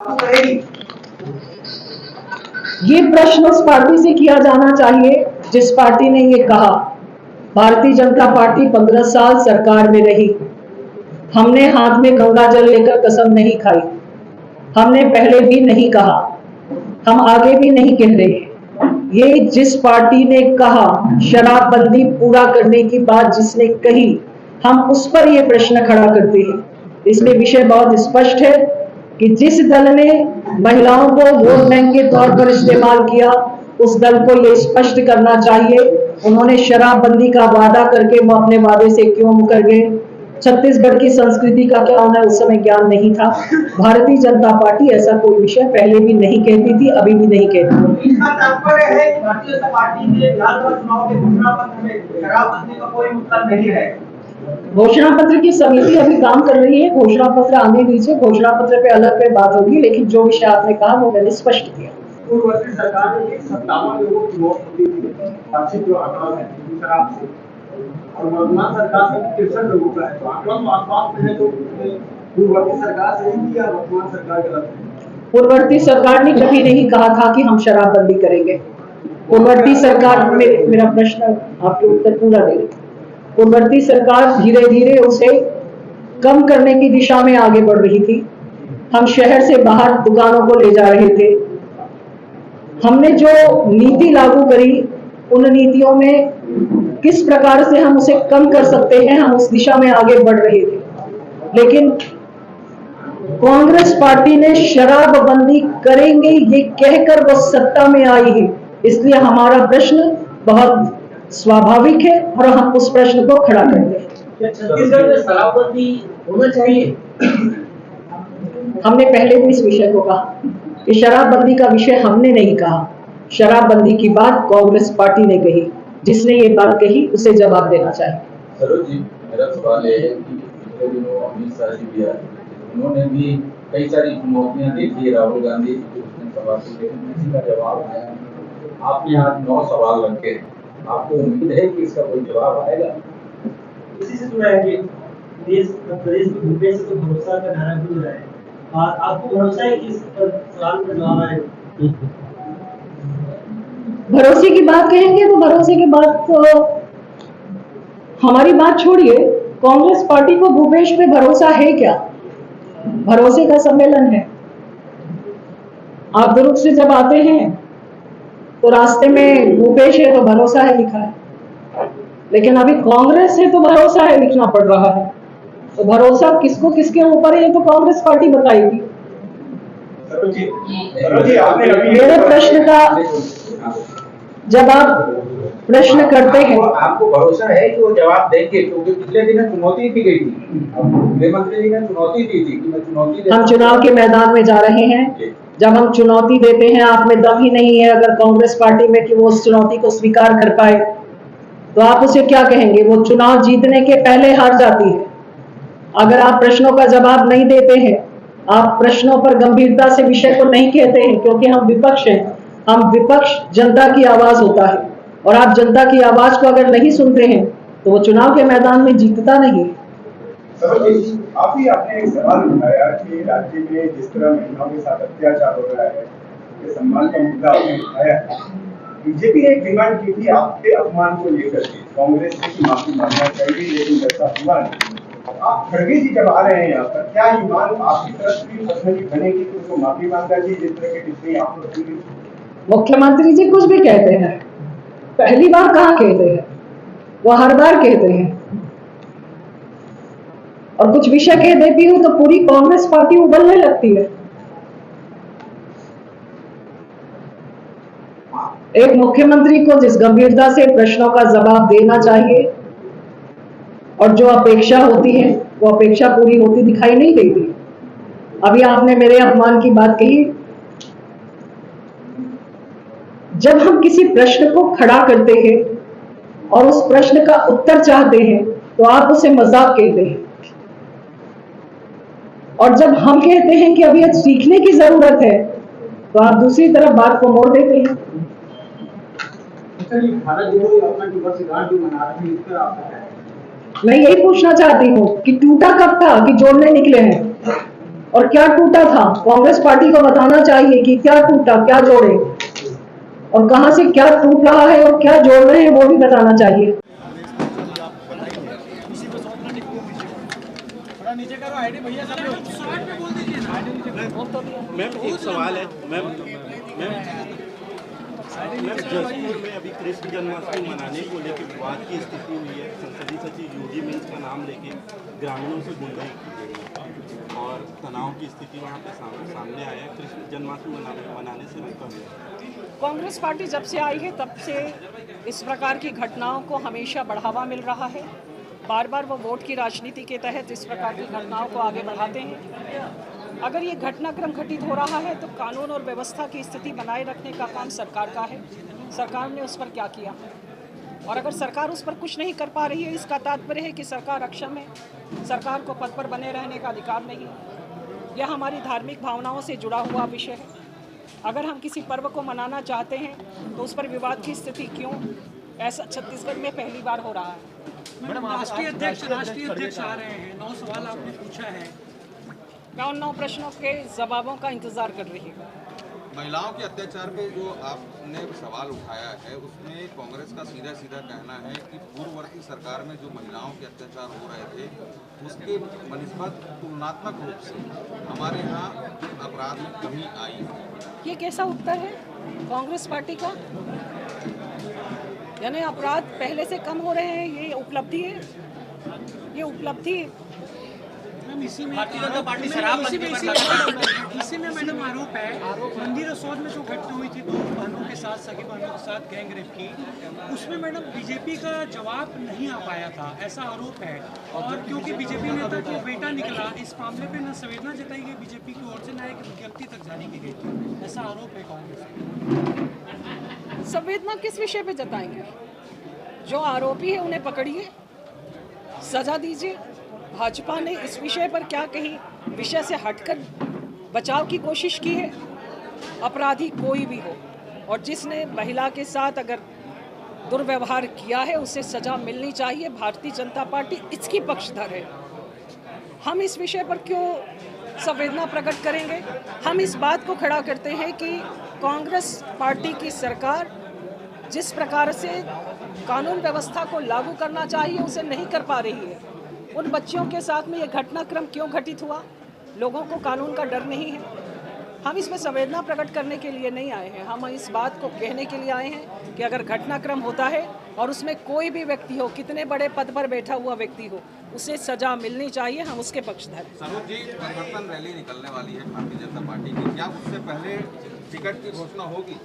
ये प्रश्न उस पार्टी से किया जाना चाहिए जिस पार्टी ने ये कहा। भारतीय जनता पार्टी 15 साल सरकार में रही। हमने हाथ में गंगा जल लेकर कसम नहीं खाई। हमने पहले भी नहीं कहा, हम आगे भी नहीं कह रहे। ये जिस पार्टी ने कहा, शराबबंदी पूरा करने की बात जिसने कही, हम उस पर ये प्रश्न खड़ा करते हैं। इसलिए विषय बहुत स्पष्ट है कि जिस दल ने महिलाओं को वोट बैंक के तौर पर इस्तेमाल किया, उस दल को ये स्पष्ट करना चाहिए उन्होंने शराबबंदी का वादा करके वो अपने वादे से क्यों मुकर गए। छत्तीसगढ़ की संस्कृति का क्या उन्हें उस समय ज्ञान नहीं था। भारतीय जनता पार्टी ऐसा कोई विषय पहले भी नहीं कहती थी, अभी भी नहीं कहती। इसका तात्पर्य है कि भारतीय जनता पार्टी के विधानसभा चुनाव के घोषणा पत्र में शराबबंदी का कोई मतलब नहीं है। घोषणा पत्र की समिति अभी काम कर रही है, घोषणा पत्र आने दीजिए, घोषणा पत्र पे अलग पे बात होगी, लेकिन जो विषय आपने कहा वो मैंने स्पष्ट किया। पूर्ववर्ती सरकार में 57 लोगों की मौत हुई थी, वार्षिक जो आंकड़ा है शराब से, और वर्तमान सरकार में 63 लोगों का है। तो आंकड़ा तो आसपास में है, तो पूर्ववर्ती सरकार सही थी या वर्तमान सरकार गलत है? पूर्ववर्ती सरकार ने कभी नहीं कहा था कि हम शराबबंदी करेंगे। पूर्ववर्ती सरकार में, मेरा प्रश्न आपके उत्तर पूरा दे, पूर्ववर्ती सरकार धीरे धीरे उसे कम करने की दिशा में आगे बढ़ रही थी। हम शहर से बाहर दुकानों को ले जा रहे थे। हमने जो नीति लागू करी, उन नीतियों में किस प्रकार से हम उसे कम कर सकते हैं, हम उस दिशा में आगे बढ़ रहे थे। लेकिन कांग्रेस पार्टी ने शराबबंदी करेंगे ये कहकर वो सत्ता में आई है। इसलिए हमारा प्रश्न बहुत स्वाभाविक है और हम उस प्रश्न को खड़ा करते हैं। छत्तीसगढ़ में शराबबंदी होना चाहिए। हमने पहले भी इस विषय को कहा कि शराबबंदी का विषय हमने नहीं कहा। शराबबंदी की बात कांग्रेस पार्टी ने कही। जिसने ये बात कही उसे जवाब देना चाहिए। सरोज जी, मेरा सवाल है कि पिछले दिनों अमित शाह जी भी आए, उन्होंने भी कई सारी चुनौतियां देखी राहुल गांधी जी की उसने सवाल की, लेकिन किसी का जवाब आया नहीं। आपने आज 9 सवाल रखे हैं, आपको उम्मीद है कि इसका कोई जवाब आएगा? इसी से जुड़ा है कि प्रदेश में भूपेश से तो भरोसा का नारा भी जुड़ा है, और आपको भरोसा है कि इस सवाल का जवाब आएगा? भरोसे की बात कहेंगे तो भरोसे की बात तो हमारी बात छोड़िए, कांग्रेस पार्टी को भूपेश पे भरोसा है क्या? भरोसे का सम्मेलन है। आप दुर्ग से जब आते हैं तो रास्ते में भूपेश है तो भरोसा है लिखा है, लेकिन अभी कांग्रेस है तो भरोसा है लिखना पड़ रहा है। तो भरोसा किसको किसके ऊपर है ये तो कांग्रेस पार्टी बताएगी। मेरे प्रश्न का जब आप प्रश्न करते हैं, आपको भरोसा है कि वो जवाब देंगे? क्योंकि पिछले दिन चुनौती दी गई थी, गृह मंत्री जी ने चुनौती दी थी कि मैं चुनौती हम चुनाव के मैदान में जा रहे हैं। जब हम चुनौती देते हैं, आप में दम ही नहीं है अगर कांग्रेस पार्टी में कि वो उस चुनौती को स्वीकार कर पाए, तो आप उसे क्या कहेंगे? वो चुनाव जीतने के पहले हार जाती है। अगर आप प्रश्नों का जवाब नहीं देते हैं, आप प्रश्नों पर गंभीरता से विषय को नहीं कहते हैं, क्योंकि हम विपक्ष हैं। हम विपक्ष जनता की आवाज होता है, और आप जनता की आवाज को अगर नहीं सुनते हैं तो वो चुनाव के मैदान में जीतता नहीं। आपने एक सवाल उठाया कि राज्य में जिस तरह महिलाओं के साथ अत्याचार हो रहा है, ये सम्मान का मुद्दा आपने उठाया है। बीजेपी ने एक डिमांड की थी आपके अपमान को लेकर के, कांग्रेस की माफी मांगना चाहिए, लेकिन वैसा हुआ नहीं। आप खड़गे जी जब आ रहे हैं यहाँ पर, क्या ये मांग आपकी तरफ भी पर्सनली बनेगी कि उसको माफी मांगना चाहिए जिस तरह की टिप्पणी आप लोग की? मुख्यमंत्री जी कुछ भी कहते हैं, पहली बार कहाँ कहते हैं, वो हर बार कहते हैं। और कुछ विषय कह देती हूँ तो पूरी कांग्रेस पार्टी उबलने लगती है। एक मुख्यमंत्री को जिस गंभीरता से प्रश्नों का जवाब देना चाहिए और जो अपेक्षा होती है वो अपेक्षा पूरी होती दिखाई नहीं देती। अभी आपने मेरे अपमान की बात कही। जब हम किसी प्रश्न को खड़ा करते हैं और उस प्रश्न का उत्तर चाहते हैं तो आप उसे मजाक कहते हैं, और जब हम कहते हैं कि अभी सीखने की जरूरत है तो आप दूसरी तरफ बात को मोड़ देते हैं। मैं यही पूछना चाहती हूँ कि टूटा कब था कि जोड़ने निकले हैं? और क्या टूटा था, कांग्रेस पार्टी को बताना चाहिए कि क्या टूटा, क्या जोड़े, और कहां से क्या टूट रहा है और क्या जोड़ रहे हैं, वो भी बताना चाहिए। मैम एक सवाल है मैम जसपुर में अभी कृष्ण जन्माष्टमी मनाने को लेकर विवाद की स्थिति हुई है। संसदीय सचिव यूजी मिन्स का नाम लेके ग्रामीणों से गुंडाई की गई और तनाव की स्थिति वहाँ पे सामने आया है। कृष्ण जन्माष्टमी मनाने से रोका गया। कांग्रेस पार्टी जब से आई है तब से इस प्रकार की घटनाओं को हमेशा बढ़ावा मिल रहा है। बार बार वो वोट की राजनीति के तहत इस प्रकार की घटनाओं को आगे बढ़ाते हैं। अगर ये घटनाक्रम घटित हो रहा है तो कानून और व्यवस्था की स्थिति बनाए रखने का काम सरकार का है। सरकार ने उस पर क्या किया, और अगर सरकार उस पर कुछ नहीं कर पा रही है, इसका तात्पर्य है कि सरकार अक्षम है, सरकार को पद पर बने रहने का अधिकार नहीं है। यह हमारी धार्मिक भावनाओं से जुड़ा हुआ विषय है। अगर हम किसी पर्व को मनाना चाहते हैं तो उस पर विवाद की स्थिति क्यों? ऐसा छत्तीसगढ़ में पहली बार हो रहा है। मैडम राष्ट्रीय अध्यक्ष आ रहे हैं, 9 सवाल आपने पूछा है, मैं उन 9 प्रश्नों के जवाबों का इंतजार कर रही हूँ। महिलाओं के अत्याचार पे जो आपने सवाल उठाया है उसमें कांग्रेस का सीधा सीधा कहना है कि पूर्ववर्ती सरकार में जो महिलाओं के अत्याचार हो रहे थे उसके बनिस्बत तुलनात्मक रूप से हमारे यहाँ अपराध में कमी आई है। ये कैसा उत्तर है कांग्रेस पार्टी का? यानी अपराध पहले से कम हो रहे हैं, ये उपलब्धि है? ये उपलब्धि इसी में मैडम आरोप है मंदिर रसौद में जो घटना हुई थी 2 बहनों के साथ, सगी बहनों के साथ गैंग रेप की, उसमें मैडम बीजेपी का जवाब नहीं आ पाया था, ऐसा आरोप है। और क्योंकि बीजेपी नेता को बेटा निकला, इस मामले पे न संवेदना जताई गई बीजेपी की ओर से, न एक विज्ञप्ति तक जारी की गई थी, ऐसा आरोप है कांग्रेस। संवेदना किस विषय पे जताएंगे? जो आरोपी है उन्हें पकड़िए, सजा दीजिए। भाजपा ने इस विषय पर क्या कहीं विषय से हटकर बचाव की कोशिश की है? अपराधी कोई भी हो और जिसने महिला के साथ अगर दुर्व्यवहार किया है उसे सजा मिलनी चाहिए। भारतीय जनता पार्टी इसकी पक्षधर है। हम इस विषय पर क्यों संवेदना प्रकट करेंगे? हम इस बात को खड़ा करते हैं कि कांग्रेस पार्टी की सरकार जिस प्रकार से कानून व्यवस्था को लागू करना चाहिए उसे नहीं कर पा रही है। उन बच्चियों के साथ में ये घटनाक्रम क्यों घटित हुआ? लोगों को कानून का डर नहीं है। हम इसमें संवेदना प्रकट करने के लिए नहीं आए हैं, हम इस बात को कहने के लिए आए हैं कि अगर घटनाक्रम होता है और उसमें कोई भी व्यक्ति हो, कितने बड़े पद पर बैठा हुआ व्यक्ति हो, उसे सजा मिलनी चाहिए। हम उसके पक्षधर हैं। सरोज जी, परिवर्तन रैली निकलने वाली है भारतीय जनता पार्टी की, क्या उससे पहले टिकट की घोषणा होगी?